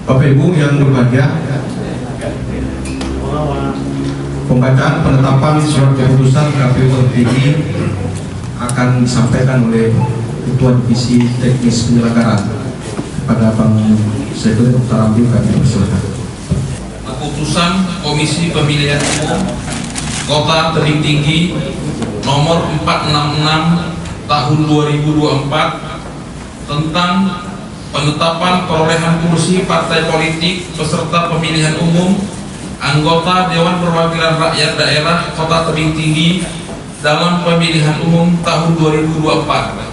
Bapak Ibu yang berbahagia, pembacaan penetapan surat keputusan KPU tertinggi akan disampaikan oleh Ketua Divisi Teknis Penyelenggaraan pada Bang Sekretariat Dr. Ramli. Kami persilakan. Keputusan Komisi Pemilihan Umum Kota Tebing Tinggi nomor 466 tahun 2024 tentang penetapan perolehan kursi partai politik peserta pemilihan umum anggota Dewan Perwakilan Rakyat Daerah Kota Tebing Tinggi dalam pemilihan umum tahun 2024.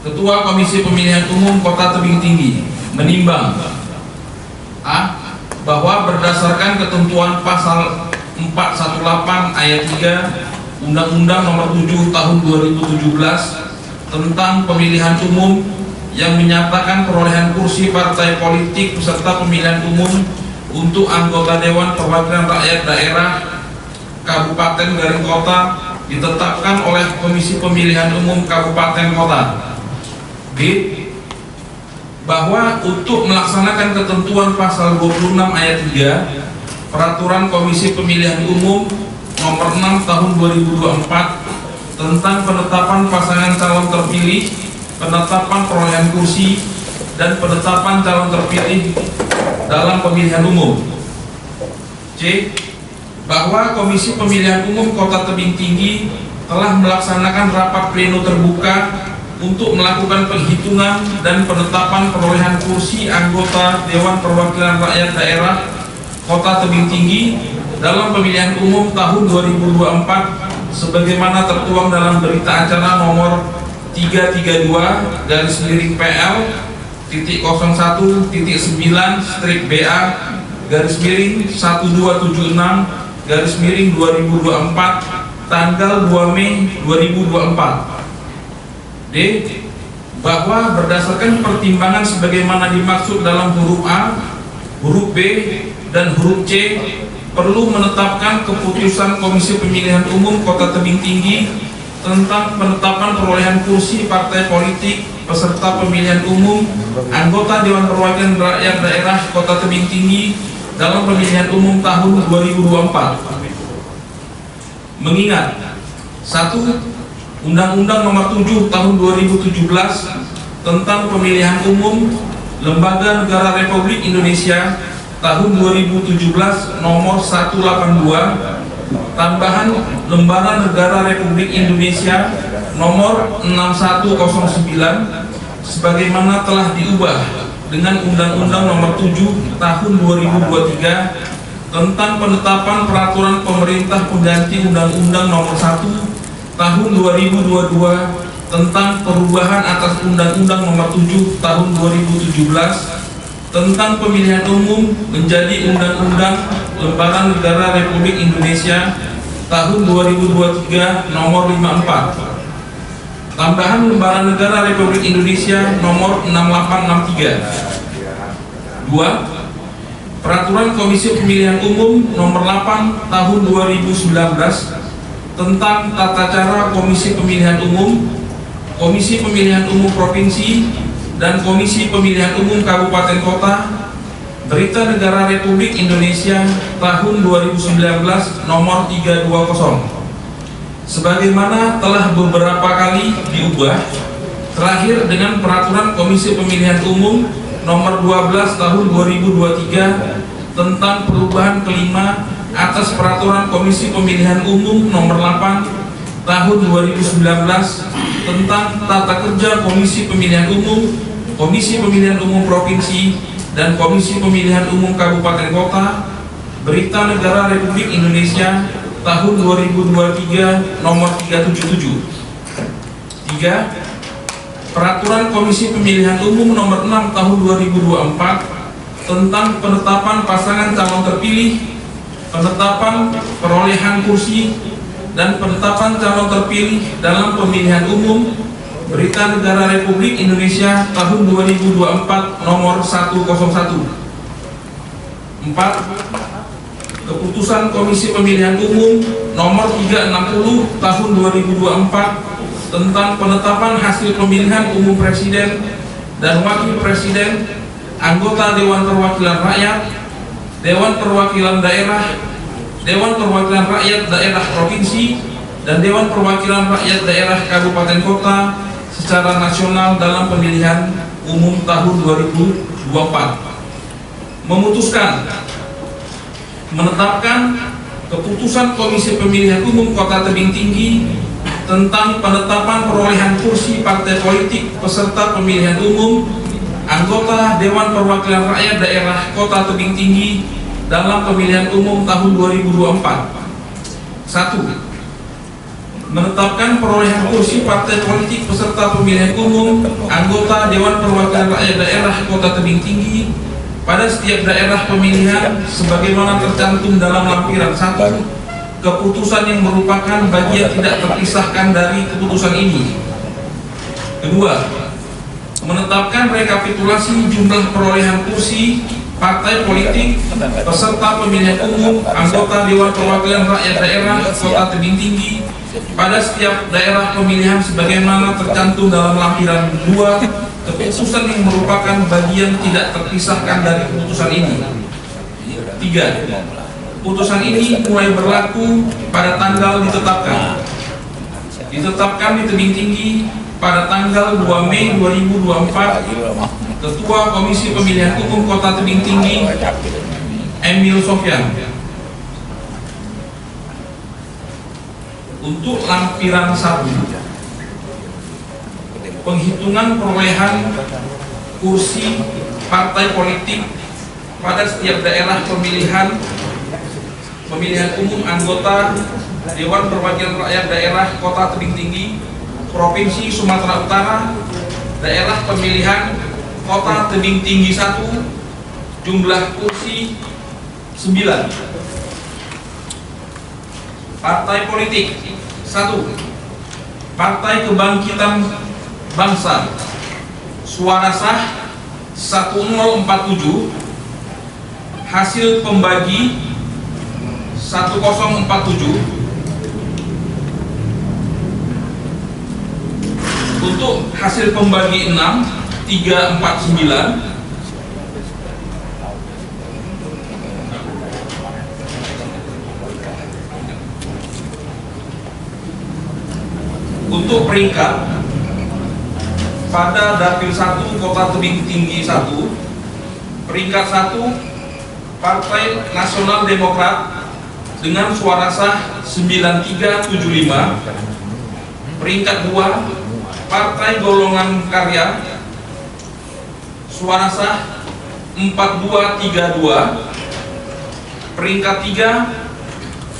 Ketua Komisi Pemilihan Umum Kota Tebing Tinggi menimbang A. Bahwa berdasarkan ketentuan pasal 418 ayat 3 Undang-Undang Nomor 7 Tahun 2017 tentang pemilihan umum yang menyatakan perolehan kursi partai politik peserta pemilihan umum untuk anggota Dewan Perwakilan Rakyat Daerah Kabupaten Garing Kota ditetapkan oleh Komisi Pemilihan Umum Kabupaten Kota. B. Bahwa untuk melaksanakan ketentuan pasal 26 ayat 3 Peraturan Komisi Pemilihan Umum Nomor 6 Tahun 2024 tentang penetapan pasangan calon terpilih, penetapan perolehan kursi, dan penetapan calon terpilih dalam pemilihan umum. C. Bahwa Komisi Pemilihan Umum Kota Tebing Tinggi telah melaksanakan rapat pleno terbuka untuk melakukan penghitungan dan penetapan perolehan kursi anggota Dewan Perwakilan Rakyat Daerah Kota Tebing Tinggi dalam pemilihan umum tahun 2024 sebagaimana tertuang dalam berita acara nomor 332-PL-011/1276/2024 tanggal 2 Mei 2024. D. Bahwa berdasarkan pertimbangan sebagaimana dimaksud dalam huruf A, huruf B, dan huruf C, perlu menetapkan keputusan Komisi Pemilihan Umum Kota Tebing Tinggi tentang penetapan perolehan kursi partai politik peserta pemilihan umum anggota Dewan Perwakilan Rakyat Daerah Kota Tebing Tinggi dalam pemilihan umum tahun 2024. Mengingat 1. Undang-Undang Nomor 7 Tahun 2017 tentang Pemilihan Umum Lembaga Negara Republik Indonesia Tahun 2017 Nomor 182 tambahan Lembaran Negara Republik Indonesia Nomor 6109 sebagaimana telah diubah dengan Undang-Undang Nomor 7 Tahun 2023 tentang penetapan peraturan pemerintah pengganti Undang-Undang Nomor 1 Tahun 2022 tentang perubahan atas Undang-Undang Nomor 7 Tahun 2017 tentang pemilihan umum menjadi Undang-Undang Lembaran Negara Republik Indonesia Tahun 2023 Nomor 54. Tambahan Lembaran Negara Republik Indonesia Nomor 6863. 2. Peraturan Komisi Pemilihan Umum Nomor 8 Tahun 2019 tentang tata cara Komisi Pemilihan Umum, Komisi Pemilihan Umum Provinsi, dan Komisi Pemilihan Umum Kabupaten Kota, Berita Negara Republik Indonesia Tahun 2019 Nomor 320, sebagaimana telah beberapa kali diubah, terakhir dengan Peraturan Komisi Pemilihan Umum Nomor 12 Tahun 2023 tentang perubahan kelima atas Peraturan Komisi Pemilihan Umum Nomor 8 Tahun 2019 tentang Tata Kerja Komisi Pemilihan Umum, Komisi Pemilihan Umum Provinsi, dan Komisi Pemilihan Umum Kabupaten Kota, Berita Negara Republik Indonesia Tahun 2023 Nomor 377. 3. Peraturan Komisi Pemilihan Umum Nomor 6 Tahun 2024 tentang penetapan pasangan calon terpilih, penetapan perolehan kursi, dan penetapan calon terpilih dalam pemilihan umum Berita Negara Republik Indonesia Tahun 2024 Nomor 101. 4. Keputusan Komisi Pemilihan Umum Nomor 360 Tahun 2024 tentang penetapan hasil pemilihan umum Presiden dan Wakil Presiden anggota Dewan Perwakilan Rakyat, Dewan Perwakilan Daerah, Dewan Perwakilan Rakyat Daerah Provinsi, dan Dewan Perwakilan Rakyat Daerah Kabupaten Kota secara nasional dalam pemilihan umum tahun 2024. Memutuskan menetapkan keputusan Komisi Pemilihan Umum Kota Tebing Tinggi tentang penetapan perolehan kursi partai politik peserta pemilihan umum anggota Dewan Perwakilan Rakyat Daerah Kota Tebing Tinggi dalam pemilihan umum tahun 2024. 1. Menetapkan perolehan kursi partai politik peserta pemilihan umum anggota Dewan Perwakilan Rakyat Daerah Kota Tebing Tinggi pada setiap daerah pemilihan sebagaimana tercantum dalam lampiran 1 keputusan yang merupakan bagian tidak terpisahkan dari keputusan ini. 2. Menetapkan rekapitulasi jumlah perolehan kursi partai politik peserta pemilihan umum anggota Dewan Perwakilan Rakyat Daerah Kota Tebing Tinggi pada setiap daerah pemilihan sebagaimana tercantum dalam lampiran 2 keputusan yang merupakan bagian tidak terpisahkan dari keputusan ini. 3. Putusan ini mulai berlaku pada tanggal ditetapkan di Tebing Tinggi pada tanggal 2 Mei 2024. Ketua Komisi Pemilihan Umum Kota Tebing Tinggi Emil Sofyan. Untuk lampiran 1, penghitungan perolehan kursi partai politik pada setiap daerah pemilihan umum anggota Dewan Perwakilan Rakyat Daerah Kota Tebing Tinggi Provinsi Sumatera Utara, daerah pemilihan Kota Tebing Tinggi 1, jumlah kursi 9. Partai politik 1. Partai Kebangkitan Bangsa, suara sah 1047, hasil pembagi 1047. Untuk hasil pembagi 6 349. Untuk peringkat pada Dapil 1 Kota Tebing Tinggi 1, peringkat 1 Partai Nasional Demokrat dengan suara sah 9375. Peringkat 2 Partai Golongan Karya, suara sah 4232. Peringkat 3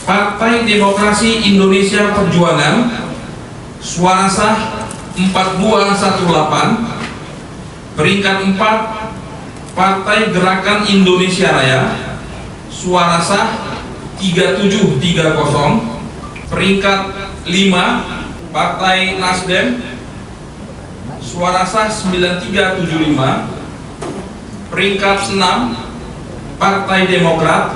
Partai Demokrasi Indonesia Perjuangan, suara sah 4218. Peringkat 4 Partai Gerakan Indonesia Raya, suara sah 3730. Peringkat 5 Partai Nasdem, suara sah 9375. Peringkat 6 Partai Demokrat,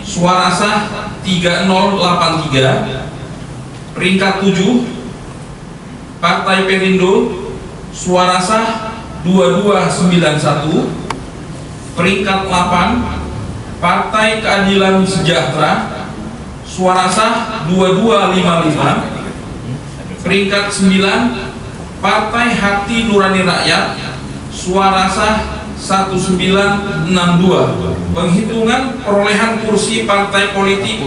suara sah 3083. Peringkat 7 Partai Perindo, suara sah 2291. Peringkat 8 Partai Keadilan Sejahtera, suara sah 2255. Peringkat 9 Partai Hati Nurani Rakyat, suara sah 1962. Penghitungan perolehan kursi partai politik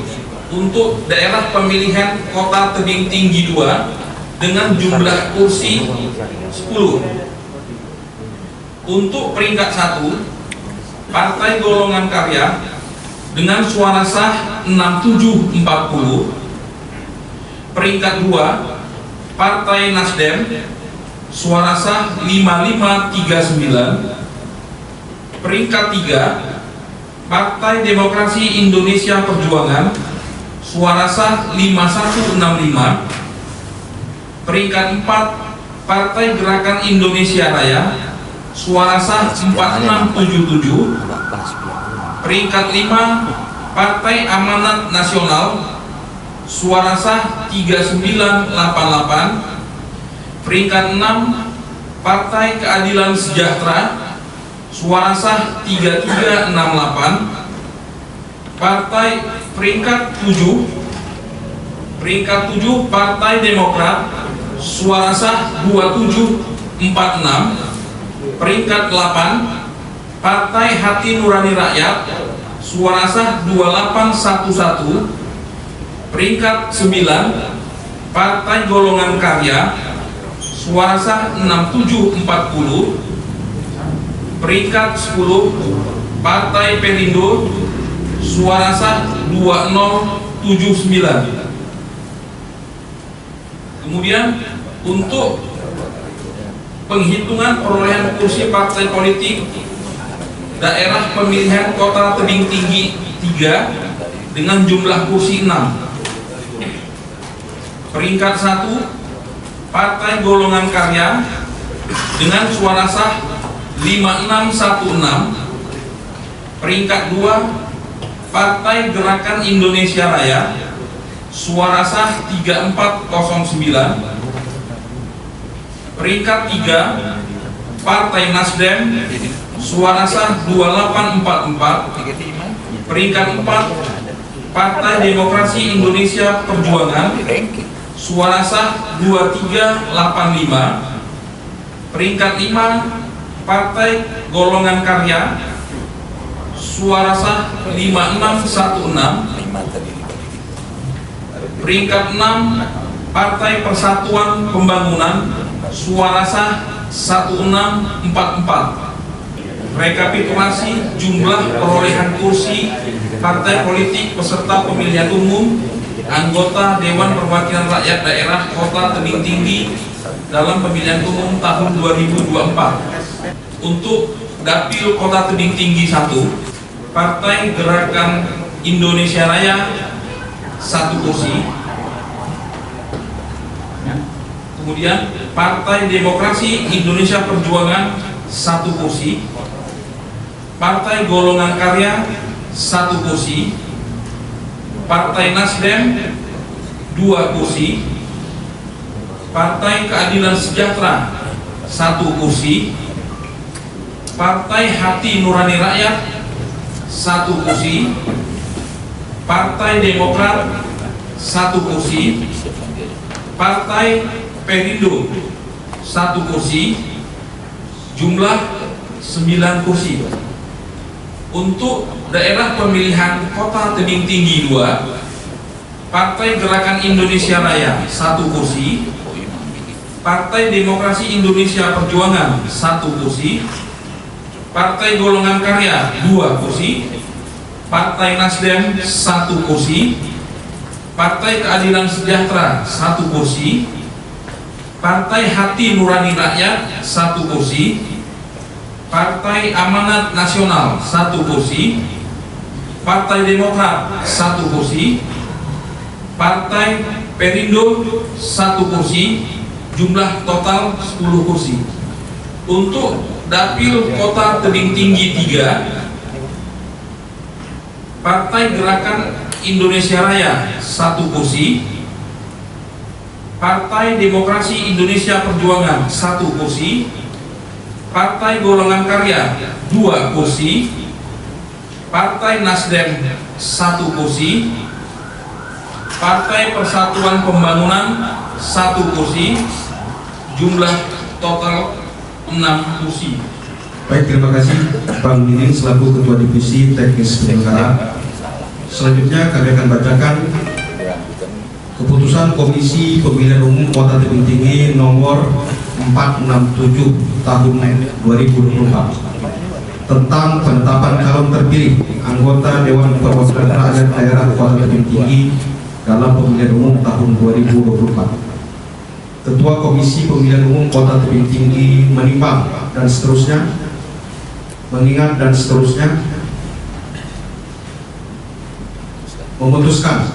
untuk daerah pemilihan Kota Tebing Tinggi 2 dengan jumlah kursi 10. Untuk peringkat 1 Partai Golongan Karya dengan suara sah 6740. Peringkat 2 Partai Nasdem, suara sah 5539. Peringkat 3 Partai Demokrasi Indonesia Perjuangan, suara sah 5165. Peringkat 4 Partai Gerakan Indonesia Raya, suara sah 4677. Peringkat 5 Partai Amanat Nasional, suara sah 3988. Peringkat 6 Partai Keadilan Sejahtera, suara sah 3368. Partai peringkat 7 Partai Demokrat, suara sah 2746. Peringkat 8 Partai Hati Nurani Rakyat, suara sah 2811. Peringkat 9 Partai Golongan Karya, suara sah 6740. Peringkat 10 Partai Perindo, suara sah 2079. Kemudian untuk penghitungan perolehan kursi partai politik daerah pemilihan Kota Tebing Tinggi 3 dengan jumlah kursi 6. Peringkat 1 Partai Golongan Karya dengan suara sah 5616. Peringkat 2 Partai Gerakan Indonesia Raya, suara sah 3409. Peringkat 3 Partai Nasdem, suara sah 2844. Peringkat 4 Partai Demokrasi Indonesia Perjuangan, suara sah 2385. Peringkat 5 Partai Golongan Karya, suara sah 5616. Peringkat 6 Partai Persatuan Pembangunan, suara sah 1644. Rekapitulasi jumlah perolehan kursi partai politik peserta pemilihan umum anggota Dewan Perwakilan Rakyat Daerah Kota Tebing Tinggi dalam pemilihan umum tahun 2024. Untuk Dapil Kota Tebing Tinggi 1, Partai Gerakan Indonesia Raya 1 kursi. Kemudian Partai Demokrasi Indonesia Perjuangan 1 kursi. Partai Golongan Karya 1 kursi. Partai Nasdem 2 kursi. Partai Keadilan Sejahtera 1 kursi. Partai Hati Nurani Rakyat 1 kursi. Partai Demokrat 1 kursi. Partai Perindo 1 kursi. Jumlah 9 kursi. Untuk daerah pemilihan Kota Tebing Tinggi 2, Partai Gerakan Indonesia Raya 1 kursi. Partai Demokrasi Indonesia Perjuangan 1 kursi. Partai Golongan Karya 2 kursi. Partai Nasdem 1 kursi. Partai Keadilan Sejahtera 1 kursi. Partai Hati Nurani Rakyat 1 kursi. Partai Amanat Nasional 1 kursi. Partai Demokrat 1 kursi. Partai Perindo 1 kursi. Jumlah total 10 kursi. Untuk Dapil Kota Tebing Tinggi 3, Partai Gerakan Indonesia Raya 1 kursi. Partai Demokrasi Indonesia Perjuangan 1 kursi. Partai Golongan Karya 2 kursi. Partai Nasdem 1 kursi. Partai Persatuan Pembangunan 1 kursi. Jumlah total 6 kursi. Baik, terima kasih Bang Diding selaku Ketua Divisi Teknis Penyelenggaraan. Selanjutnya kami akan bacakan keputusan Komisi Pemilihan Umum Kota Tebing Tinggi nomor 467 tahun 2024 tentang penetapan calon terpilih anggota Dewan Perwakilan Rakyat Daerah Kota Tebing Tinggi dalam pemilihan umum tahun 2024. Ketua Komisi Pemilihan Umum Kota Tebing Tinggi menimbang dan seterusnya, mengingat dan seterusnya, memutuskan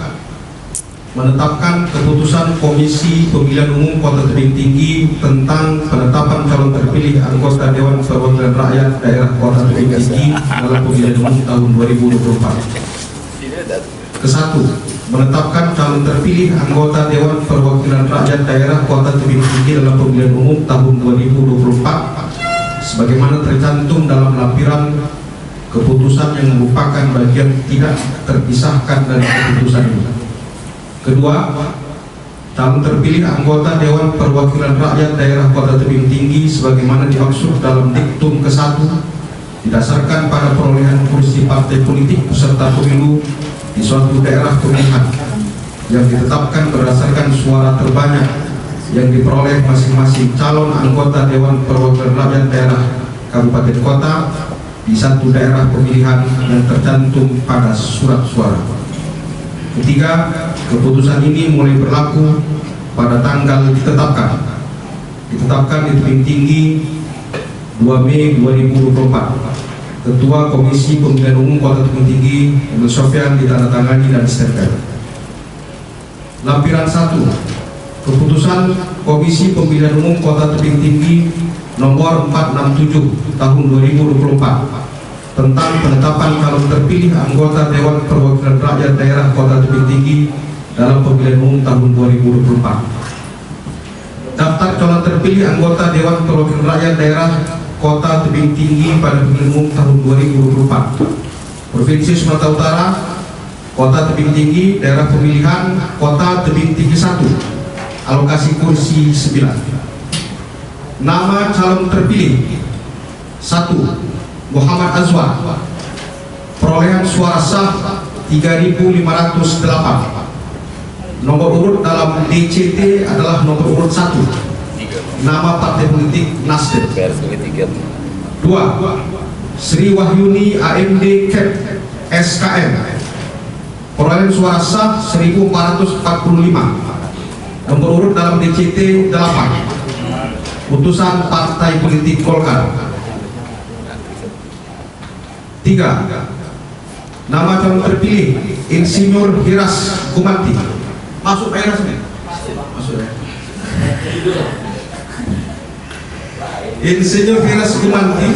menetapkan keputusan Komisi Pemilihan Umum Kota Tebing Tinggi tentang penetapan calon terpilih anggota Dewan Perwakilan Rakyat Daerah Kota Tebing Tinggi dalam pemilihan umum tahun 2024. Kesatu, menetapkan calon terpilih anggota Dewan Perwakilan Rakyat Daerah Kota Tebing Tinggi dalam pemilihan umum tahun 2024 sebagaimana tercantum dalam lampiran keputusan yang merupakan bagian tidak terpisahkan dari keputusan ini. Kedua, calon terpilih anggota Dewan Perwakilan Rakyat Daerah Kota Tebing Tinggi sebagaimana dimaksud dalam diktum ke-1 didasarkan pada perolehan kursi partai politik peserta pemilu di suatu daerah pemilihan yang ditetapkan berdasarkan suara terbanyak yang diperoleh masing-masing calon anggota Dewan Perwakilan Rakyat Daerah Kabupaten Kota di satu daerah pemilihan yang tercantum pada surat suara. Ketiga, keputusan ini mulai berlaku pada tanggal ditetapkan di Tebing Tinggi 2 Mei 2024. Ketua Komisi Pemilihan Umum Kota Tebing Tinggi Emil Sofyan ditandatangani dan distempel. Lampiran 1, keputusan Komisi Pemilihan Umum Kota Tebing Tinggi nomor 467 tahun 2024 tentang penetapan calon terpilih anggota Dewan Perwakilan Rakyat Daerah Kota Tebing Tinggi dalam pemilihan umum tahun 2024. Daftar calon terpilih anggota Dewan Perwakilan Rakyat Daerah Kota Tebing Tinggi pada pemilihan umum tahun 2024. Provinsi Sumatera Utara, Kota Tebing Tinggi, daerah pemilihan Kota Tebing Tinggi 1, alokasi kursi 9. Nama calon terpilih: 1. Muhammad Azwar, perolehan suara sah 3.508. Nomor urut dalam DCT adalah nomor urut 1. Nama partai politik Nasdem. 2. Sri Wahyuni AMD Cap SKM, perolehan suara sah 1.445. Nomor urut dalam DCT 8. Putusan partai politik Golkar. 3. Nama calon terpilih Insinyur Hiras Kumanti. Masuk Pak Hiras nih? Masuk ya. Insinyur Hiras Kumanti,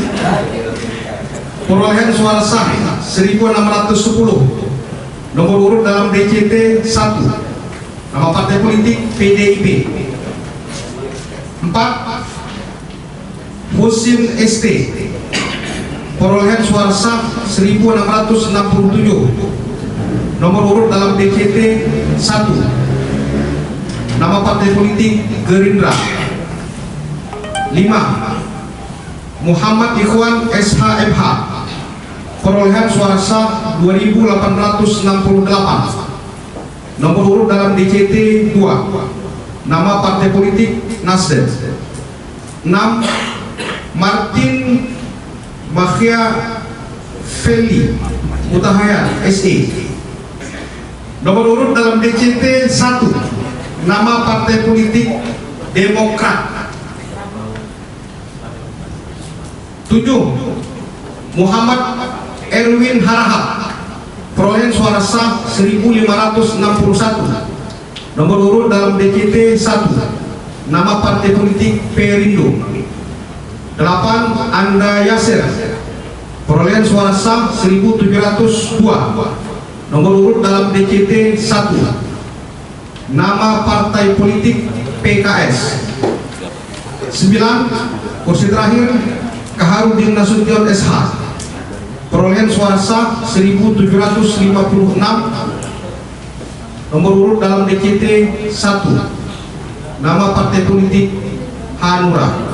perolehan suara sah 1.610. Nomor urut dalam DCT 1. Nama partai politik PDIP. 4. Husin ST, perolehan suara sah 1.667. Nomor urut dalam DCT 1. Nama partai politik Gerindra. 5. Muhammad Ikhwan SHMH, perolehan suara sah 2.868. Nomor urut dalam DCT 2. Nama partai politik Nasdem. 6. Martin Makhia Feli Mutahayan SE, nomor urut dalam DCT 1. Nama partai politik Demokrat. 7. Muhammad Erwin Harahap, perolehan suara sah 1.561. Nomor urut dalam DCT 1. Nama partai politik Perindo. 8. Anda Yasir, perolehan suara sah 1.702. Nomor urut dalam DCT 1. Nama partai politik PKS. 9. Kursi terakhir Kaharudin Nasution SH, perolehan suara sah 1.756. Nomor urut dalam DCT 1. Nama partai politik Hanura.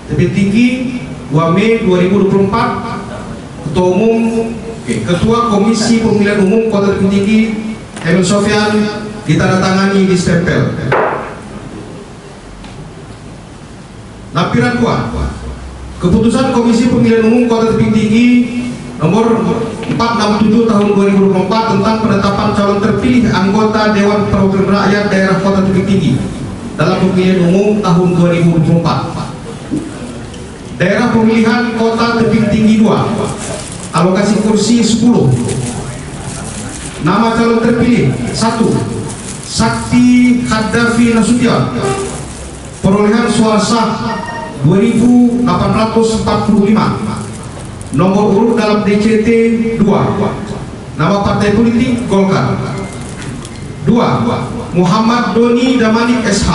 Tebing Tinggi 2 Mei 2024. Ketua Umum Ketua Komisi Pemilihan Umum Kota Tebing Tinggi Emil Sofyan ditandatangani di stempel. Lampiran 2, keputusan Komisi Pemilihan Umum Kota Tebing Tinggi nomor 467 tahun 2024 tentang penetapan calon terpilih anggota Dewan Perwakilan Rakyat Daerah Kota Tebing Tinggi dalam pemilihan umum tahun 2024. Daerah pemilihan Kota Tebing Tinggi 2, alokasi kursi 10. Nama calon terpilih: 1. Sakti Khadafi Nasution, perolehan suara sah 2.845. Nomor urut dalam DCT 2. Nama partai politik Golkar. 2. Muhammad Doni Damanik SH,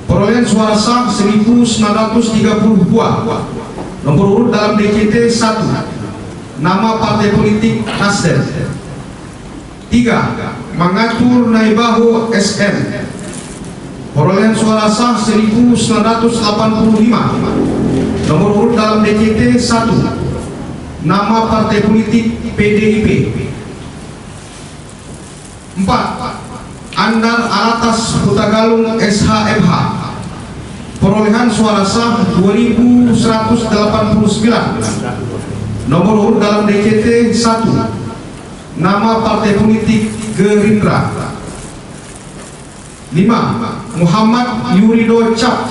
Perolehan suara sah 1932. Nomor urut dalam DCT 1, nama partai politik Nasdem. 3. Mengatur Naibaho SM. Perolehan suara sah 1985. Nomor urut dalam DCT 1, nama partai politik PDIP. 4. Andar Alatas Hutagalung SHMH. Perolehan suara sah 2189. Nomor urut dalam DCT 1, nama partai politik Gerindra. 5. Muhammad Yurido Cap.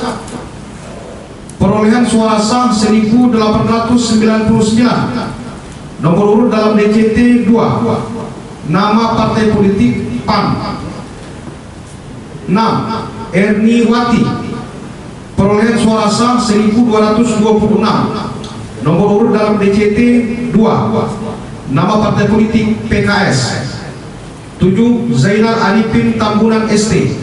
Perolehan suara sah 1899. Nomor urut dalam DCT 2, nama partai politik PAN. 6. Erni Wati. Perolehan suara sah 1226. Nomor urut dalam DCT 2, nama partai politik PKS. 7. Zainal Arifin Tambunan ST.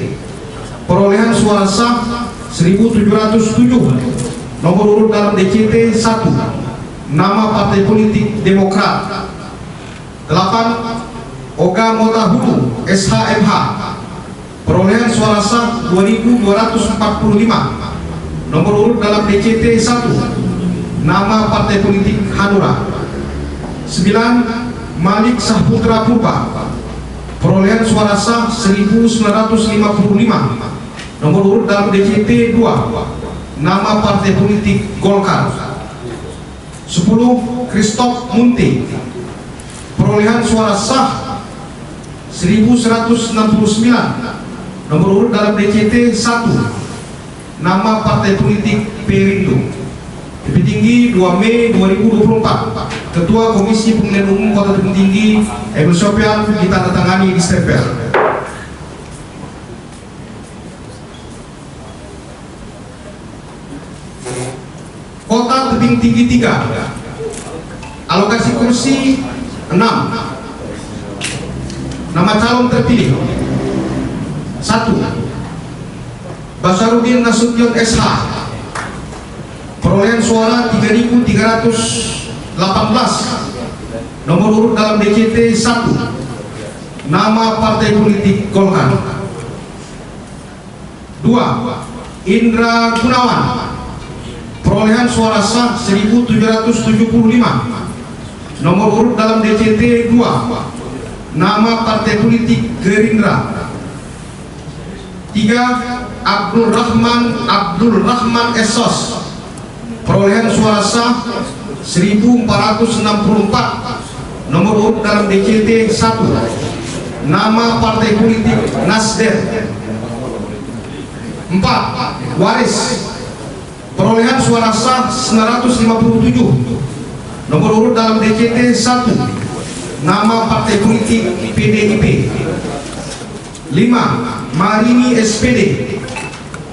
Perolehan suara sah 1707. Nomor urut dalam DCT 1, nama partai politik Demokrat. 8. Oga Motahutu SHMH. Perolehan suara sah 2245. Nomor urut dalam DCT 1, nama partai politik Hanura. 9. Malik Saputra Purba. Perolehan suara sah 1955. Nomor urut dalam DCT 2, nama partai politik Golkar. 10. Christoph Munti. Perolehan suara sah 1169. Nomor urut dalam DCT 1, nama partai politik Perindo. Lebih tinggi 2 Mei 2024. Ketua Komisi Pemilihan Umum Kota Tebing Tinggi Emil Sofyan ditandatangani di stempel. Kota Tebing Tinggi 3. Alokasi kursi 6. Nama calon terpilih: 1. Basarudin Nasution SH. Perolehan suara 3.318. Nomor urut dalam DCT 1, nama partai politik Golkar. 2. Indra Gunawan. Perolehan suara sah 1775. Nomor urut dalam DCT 2, nama partai politik Gerindra. 3. Abdul Rahman Esos. Perolehan suara sah 1464. Nomor urut dalam DCT 1, nama partai politik Nasdem. 4. Waris. Perolehan suara sah 957. Nomor urut dalam DCT 1, nama partai politik PDIP. 5. Marini SPD.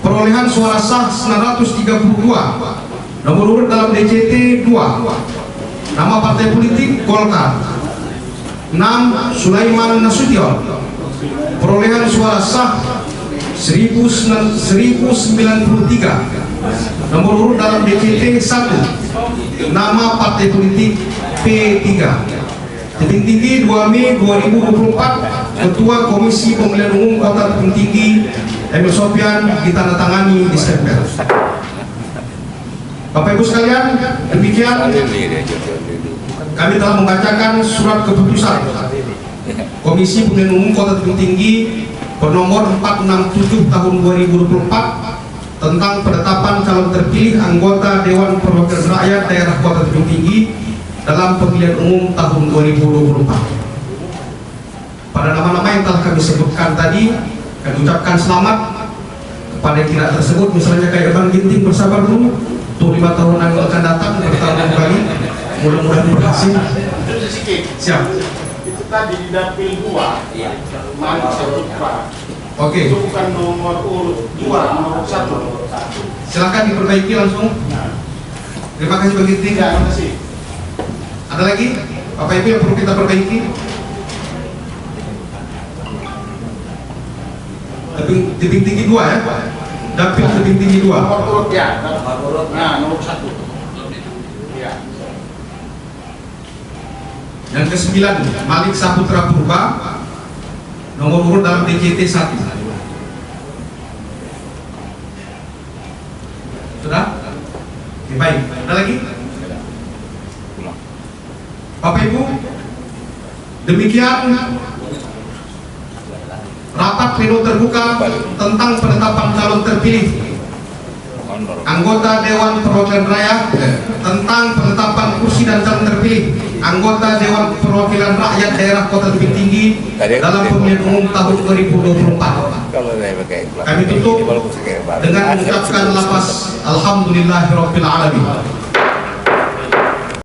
Perolehan suara sah 932. Nomor urut dalam DCT 2, nama partai politik Golkar. 6. Sulaiman Nasution. Perolehan suara sah 1093. Nomor urut dalam DCT 1, nama partai politik P3. Tebing Tinggi 2 Mei 2024. Ketua Komisi Pemilihan Umum Kota Tebing Tinggi Emil Sofyan ditandatangani di stempel. Bapak Ibu sekalian, demikian kami telah membacakan surat keputusan Komisi Pemilihan Umum Kota Tebing Tinggi bernomor 467 tahun 2024 tentang penetapan calon terpilih anggota Dewan Perwakilan Rakyat Daerah Kota Tebing Tinggi dalam pemilihan umum tahun 2024. Pada nama-nama yang telah kami sebutkan tadi, kami ucapkan selamat kepada yang tidak tersebut, misalnya kayak Bang Ginting, bersabar dulu. 5 tahun yang akan datang bertahun kali, mudah-mudahan berhasil. Siap. Itu tadi di dapil 2, Malik Saputra. Oke. Itu bukan nomor urut 2, nomor 1. Silakan diperbaiki langsung. Terima kasih Bang Ginting. Ya, terima kasih. Ada lagi Bapak Ibu yang perlu kita perbaiki? Tebing Tinggi 2 ya. Dapil Tebing Tinggi 2. Nomor urut ya. Nah, nomor 1. Ya. Yang ke-9 Malik Saputra Purba, nomor urut dalam DJT 1. Sudah? Oke, baik. Ada lagi? Bapak Ibu, demikian rapat pleno terbuka tentang penetapan calon terpilih anggota Dewan Perwakilan Rakyat, tentang penetapan kursi dan calon terpilih anggota Dewan Perwakilan Rakyat Daerah Kota Tebing Tinggi dalam pemilihan umum tahun 2024. Kami tutup dengan mengucapkan lafaz Alhamdulillahirabbil alamin.